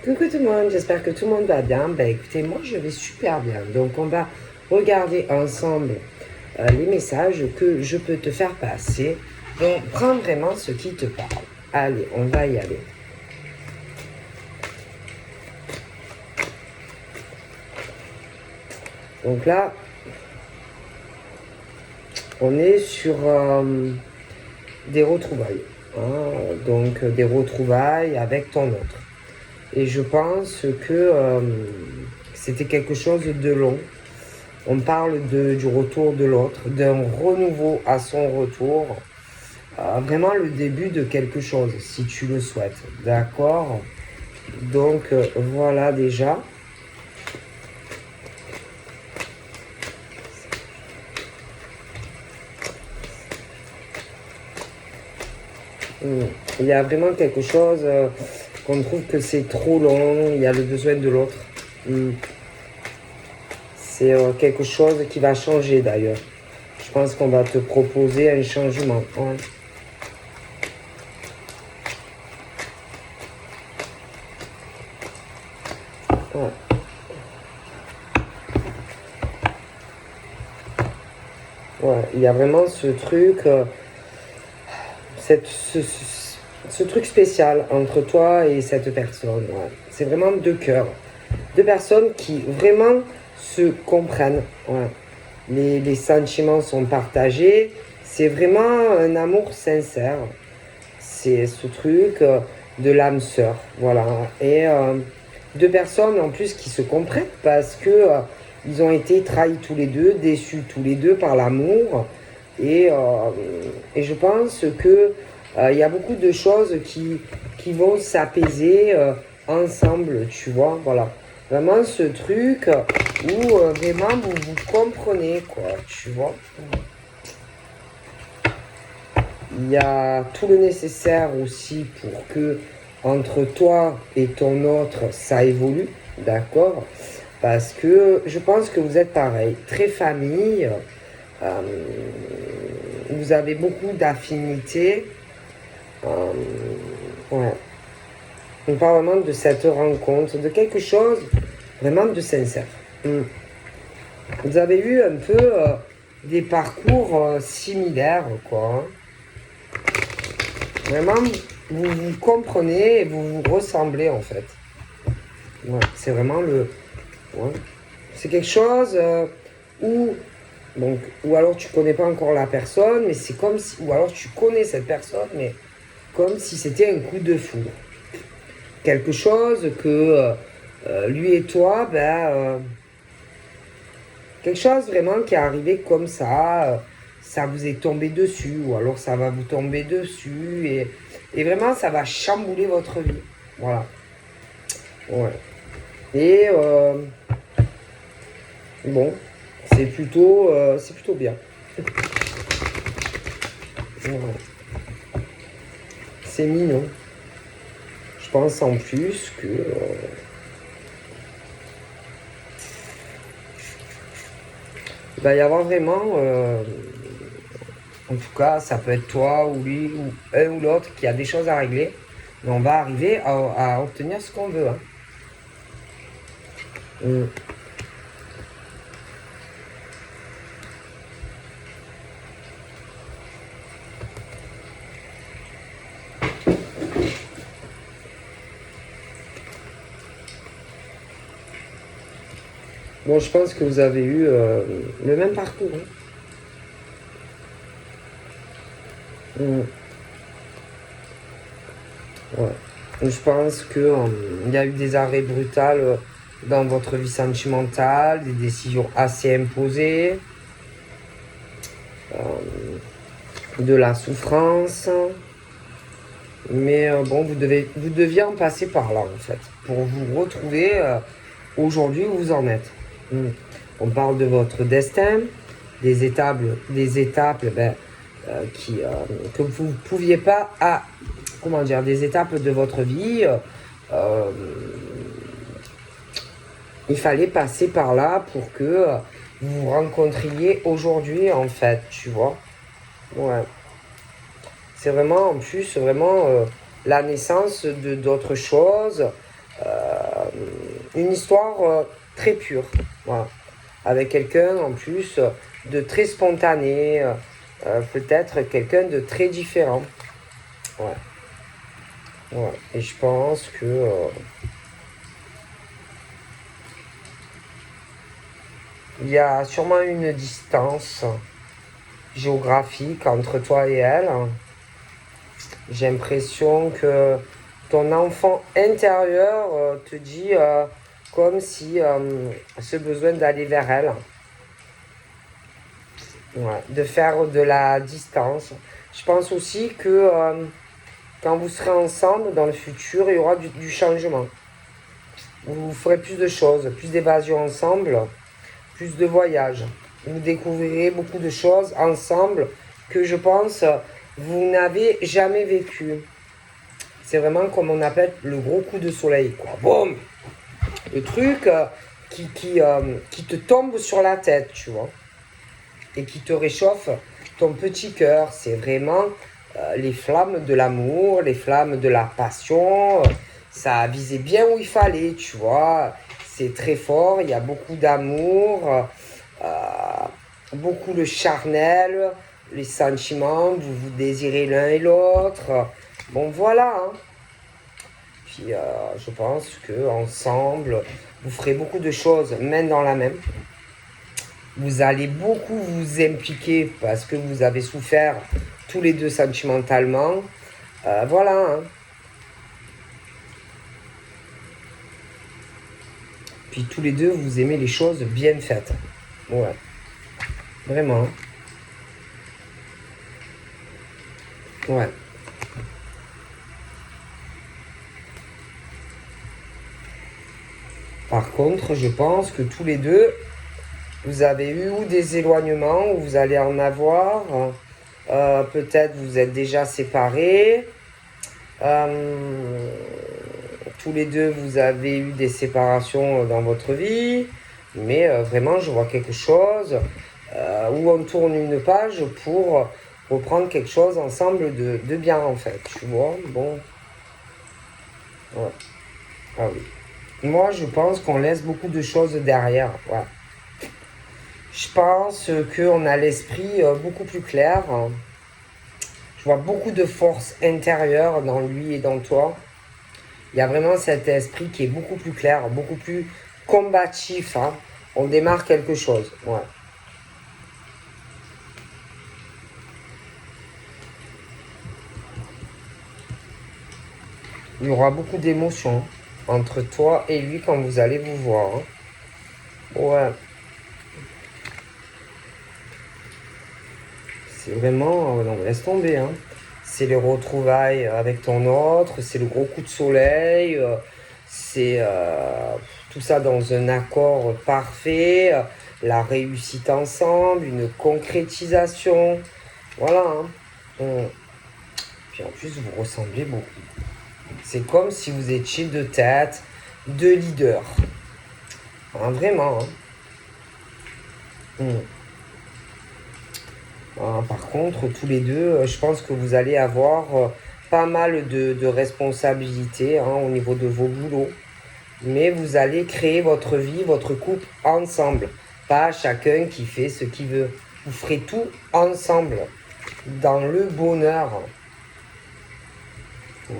Coucou tout le monde, j'espère que tout le monde va bien. Ben écoutez, moi je vais super bien. Donc on va regarder ensemble les messages que je peux te faire passer. Donc prends vraiment ce qui te parle. Allez, on va y aller. Donc là, on est sur des retrouvailles. Donc des retrouvailles avec ton autre. Et je pense que c'était quelque chose de long. On parle du retour de l'autre, d'un renouveau à son retour. Vraiment le début de quelque chose, si tu le souhaites. D'accord? Donc voilà déjà. Il y a vraiment quelque chose qu'on trouve que c'est trop long, il y a le besoin de l'autre. C'est quelque chose qui va changer d'ailleurs. Je pense qu'on va te proposer un changement. Ouais. Ouais. Ouais, il y a vraiment ce truc, ce truc spécial entre toi et cette personne. Ouais. C'est vraiment deux cœurs. Deux personnes qui vraiment se comprennent. Ouais. Les sentiments sont partagés. C'est vraiment un amour sincère. C'est ce truc de l'âme sœur. Voilà. Et deux personnes en plus qui se comprennent parce que ils ont été trahis tous les deux, déçus tous les deux par l'amour. Et je pense que il y a beaucoup de choses qui vont s'apaiser ensemble, tu vois. Voilà. Vraiment ce truc où vraiment vous vous comprenez, quoi, tu vois. Il y a tout le nécessaire aussi pour que entre toi et ton autre, ça évolue, d'accord? Parce que je pense que vous êtes pareil, très famille, vous avez beaucoup d'affinités. Ouais. On parle vraiment de cette rencontre, de quelque chose vraiment de sincère. Vous avez eu un peu des parcours similaires, quoi. Vraiment, vous vous comprenez et vous vous ressemblez, en fait. Ouais, c'est vraiment le... Ouais. C'est quelque chose où... Donc, ou alors tu connais pas encore la personne, mais c'est comme si... Ou alors tu connais cette personne, mais comme si c'était un coup de foudre. Quelque chose que lui et toi, quelque chose vraiment qui est arrivé comme ça vous est tombé dessus, ou alors ça va vous tomber dessus, et vraiment ça va chambouler votre vie. Voilà. Ouais. Et bon, c'est plutôt bien. Ouais. C'est mignon. Je pense en plus que il va y avoir vraiment, en tout cas, ça peut être toi ou lui ou un ou l'autre qui a des choses à régler, mais on va arriver à obtenir ce qu'on veut. Hein. Bon, je pense que vous avez eu le même parcours. Hein. Ouais. Je pense qu'il y a eu des arrêts brutaux dans votre vie sentimentale, des décisions assez imposées, de la souffrance. Mais bon, vous deviez en passer par là, en fait, pour vous retrouver aujourd'hui où vous en êtes. On parle de votre destin, des étapes que vous ne pouviez pas des étapes de votre vie. Il fallait passer par là pour que vous vous rencontriez aujourd'hui, en fait, tu vois. Ouais. C'est vraiment, en plus, vraiment la naissance de d'autres choses. une histoire très pure. Voilà. Avec quelqu'un en plus de très spontané, peut-être quelqu'un de très différent. Ouais. Ouais. Et je pense que il y a sûrement une distance géographique entre toi et elle. J'ai l'impression que ton enfant intérieur te dit comme si ce besoin d'aller vers elle, ouais, de faire de la distance. Je pense aussi que quand vous serez ensemble dans le futur, il y aura du changement. Vous ferez plus de choses, plus d'évasion ensemble, plus de voyages. Vous découvrirez beaucoup de choses ensemble que je pense vous n'avez jamais vécu. C'est vraiment comme on appelle le gros coup de soleil, quoi. Boum! Le truc qui te tombe sur la tête, tu vois. Et qui te réchauffe ton petit cœur. C'est vraiment les flammes de l'amour, les flammes de la passion. Ça a visé bien où il fallait, tu vois. C'est très fort, il y a beaucoup d'amour, beaucoup de charnel, les sentiments, vous vous désirez l'un et l'autre. Bon, voilà, hein. Puis je pense que ensemble, vous ferez beaucoup de choses, main dans la main. Vous allez beaucoup vous impliquer parce que vous avez souffert tous les deux sentimentalement. Voilà, hein. Puis tous les deux, vous aimez les choses bien faites. Ouais, vraiment. Ouais. Par contre, je pense que tous les deux, vous avez eu ou des éloignements, ou vous allez en avoir. Peut-être vous êtes déjà séparés. Tous les deux, vous avez eu des séparations dans votre vie. Mais vraiment, je vois quelque chose où on tourne une page pour reprendre quelque chose ensemble de bien, en fait. Tu vois, bon. Ouais. Ah oui. Moi, je pense qu'on laisse beaucoup de choses derrière. Ouais. Je pense qu'on a l'esprit beaucoup plus clair. Je vois beaucoup de force intérieure dans lui et dans toi. Il y a vraiment cet esprit qui est beaucoup plus clair, beaucoup plus combatif. Hein. On démarre quelque chose. Ouais. Il y aura beaucoup d'émotions entre toi et lui quand vous allez vous voir. Hein. Ouais. C'est vraiment... non, laisse tomber. Hein. C'est les retrouvailles avec ton autre, c'est le gros coup de soleil, c'est tout ça dans un accord parfait, la réussite ensemble, une concrétisation. Voilà. Hein. Puis en plus, vous ressemblez beaucoup. C'est comme si vous étiez deux têtes, deux leaders. Hein, vraiment. Hein. Par contre, tous les deux, je pense que vous allez avoir pas mal de responsabilités hein, au niveau de vos boulots. Mais vous allez créer votre vie, votre couple ensemble. Pas chacun qui fait ce qu'il veut. Vous ferez tout ensemble, dans le bonheur. Ouais.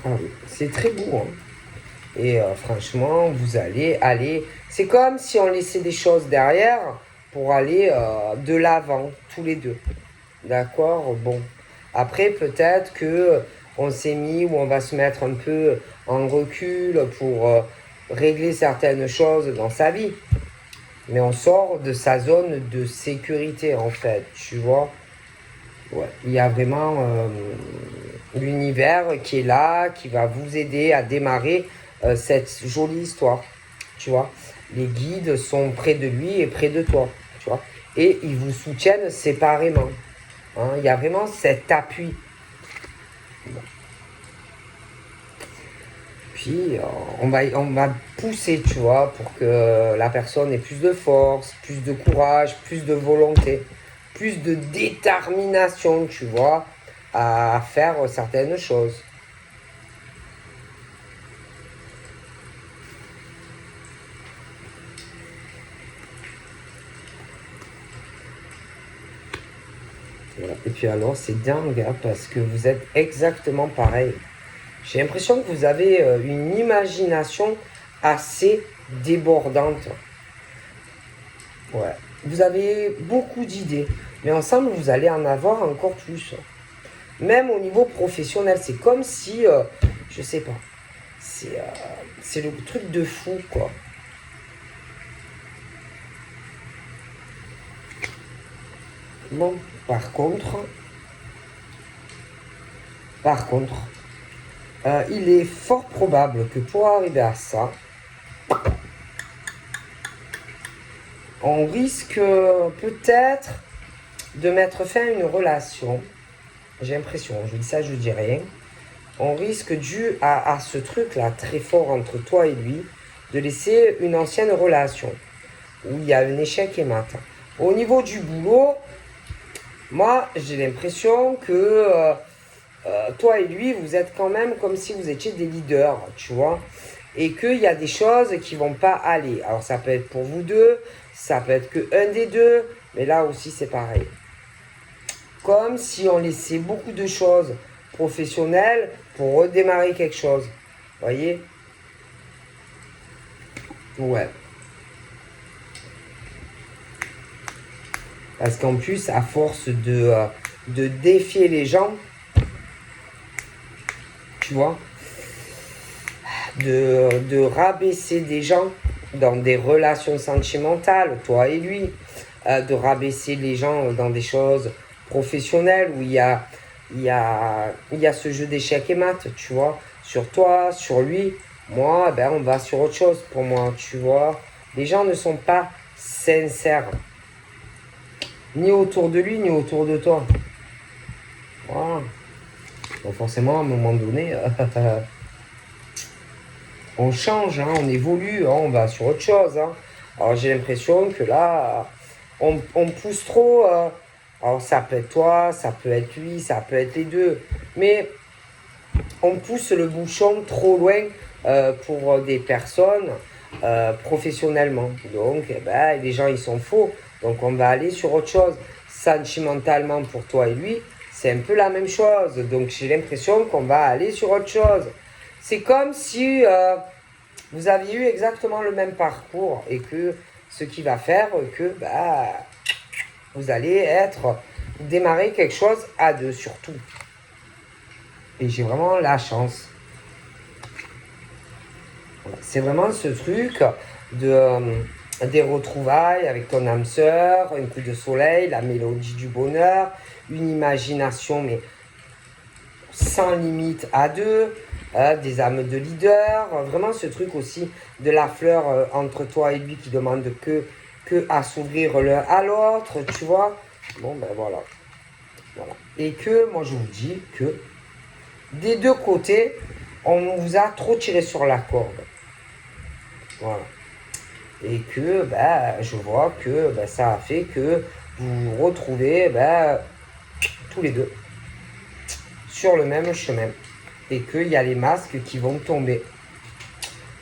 Ah oui, c'est très beau. Hein. Et franchement, vous allez aller... C'est comme si on laissait des choses derrière pour aller de l'avant, tous les deux. D'accord? Bon. Après, peut-être que on s'est mis ou on va se mettre un peu en recul pour régler certaines choses dans sa vie. Mais on sort de sa zone de sécurité, en fait, tu vois? Ouais. Il y a vraiment l'univers qui est là, qui va vous aider à démarrer cette jolie histoire, tu vois? Les guides sont près de lui et près de toi, tu vois? Et ils vous soutiennent séparément. Hein, il y a vraiment cet appui. Bon. Puis on va pousser, tu vois, pour que la personne ait plus de force, plus de courage, plus de volonté, plus de détermination, tu vois, à faire certaines choses. Et puis alors, c'est dingue, hein, parce que vous êtes exactement pareil. J'ai l'impression que vous avez une imagination assez débordante. Ouais. Vous avez beaucoup d'idées, mais ensemble, vous allez en avoir encore plus. Même au niveau professionnel, c'est comme si, je sais pas, c'est le truc de fou, quoi. Bon, par contre, par contre, il est fort probable que pour arriver à ça, on risque peut-être de mettre fin à une relation. J'ai l'impression, je dis ça, je dis rien. On risque, dû à ce truc-là très fort entre toi et lui, de laisser une ancienne relation où il y a un échec et mat. Au niveau du boulot, moi, j'ai l'impression que toi et lui, vous êtes quand même comme si vous étiez des leaders, tu vois, et qu'il y a des choses qui vont pas aller. Alors, ça peut être pour vous deux, ça peut être que un des deux, mais là aussi, c'est pareil. Comme si on laissait beaucoup de choses professionnelles pour redémarrer quelque chose. Voyez? Ouais. Parce qu'en plus, à force de défier les gens, tu vois, de rabaisser des gens dans des relations sentimentales, toi et lui, de rabaisser les gens dans des choses professionnelles où il y a ce jeu d'échecs et maths, tu vois, sur toi, sur lui. Moi, ben, on va sur autre chose pour moi, tu vois. Les gens ne sont pas sincères, ni autour de lui, ni autour de toi. Voilà. Donc forcément, à un moment donné, on change, hein, on évolue, hein, on va sur autre chose. Hein. Alors j'ai l'impression que là, on pousse trop. Alors ça peut être toi, ça peut être lui, ça peut être les deux. Mais on pousse le bouchon trop loin pour des personnes professionnellement. Donc eh ben, les gens ils sont faux. Donc on va aller sur autre chose. Sentimentalement pour toi et lui, c'est un peu la même chose. Donc j'ai l'impression qu'on va aller sur autre chose. C'est comme si vous aviez eu exactement le même parcours et que ce qui va faire que bah, vous allez démarrer quelque chose à deux surtout. Et j'ai vraiment la chance. Voilà. C'est vraiment ce truc des retrouvailles avec ton âme sœur, un coup de soleil, la mélodie du bonheur, une imagination mais sans limite à deux, des âmes de leader, vraiment ce truc aussi de la fleur entre toi et lui qui demande que à s'ouvrir l'un à l'autre, tu vois. Bon ben voilà. Voilà. Et que moi je vous dis que des deux côtés, on vous a trop tiré sur la corde. Voilà. Et que ben, je vois que ben, ça a fait que vous vous retrouvez ben, tous les deux sur le même chemin. Et qu'il y a les masques qui vont tomber.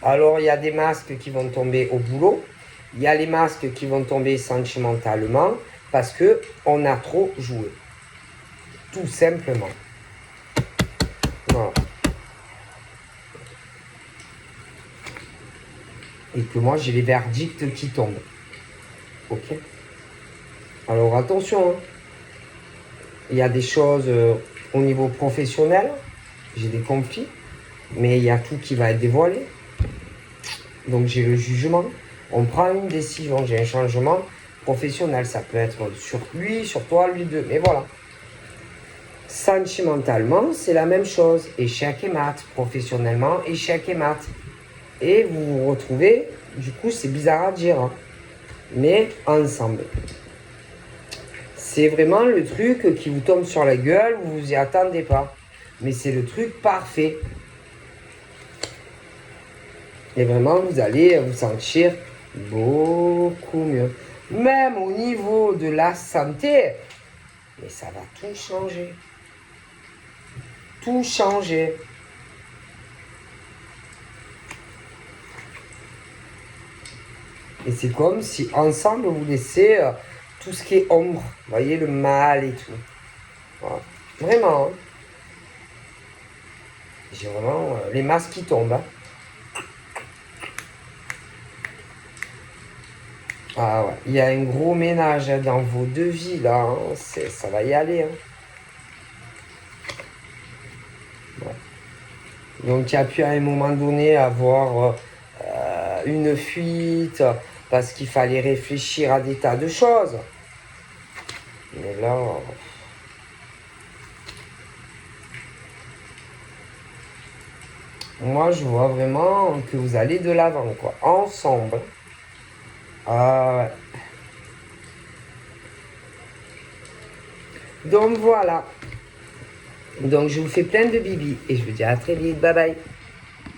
Alors, il y a des masques qui vont tomber au boulot. Il y a les masques qui vont tomber sentimentalement parce qu'on a trop joué. Tout simplement. Voilà. Et que moi, j'ai les verdicts qui tombent. Ok? Alors, attention. Hein. Il y a des choses au niveau professionnel. J'ai des conflits. Mais il y a tout qui va être dévoilé. Donc, j'ai le jugement. On prend une décision. J'ai un changement professionnel. Ça peut être sur lui, sur toi, lui deux. Mais voilà. Sentimentalement, c'est la même chose. Échec et mat. Professionnellement, échec et mat. Et vous vous retrouvez, du coup, c'est bizarre à dire, hein, mais ensemble. C'est vraiment le truc qui vous tombe sur la gueule, vous vous y attendez pas. Mais c'est le truc parfait. Et vraiment, vous allez vous sentir beaucoup mieux. Même au niveau de la santé, mais ça va tout changer. Tout changer. Et c'est comme si ensemble vous laissez tout ce qui est ombre, vous voyez, le mal et tout. Voilà. Vraiment. Hein. J'ai vraiment les masques qui tombent. Hein. Ah ouais, il y a un gros ménage dans vos deux vies là, hein. Ça va y aller. Hein. Ouais. Donc il y a pu à un moment donné avoir une fuite parce qu'il fallait réfléchir à des tas de choses. Mais là, moi je vois vraiment que vous allez de l'avant, quoi, ensemble. Ah ouais. Donc voilà. Donc je vous fais plein de bibis et je vous dis à très vite. Bye bye.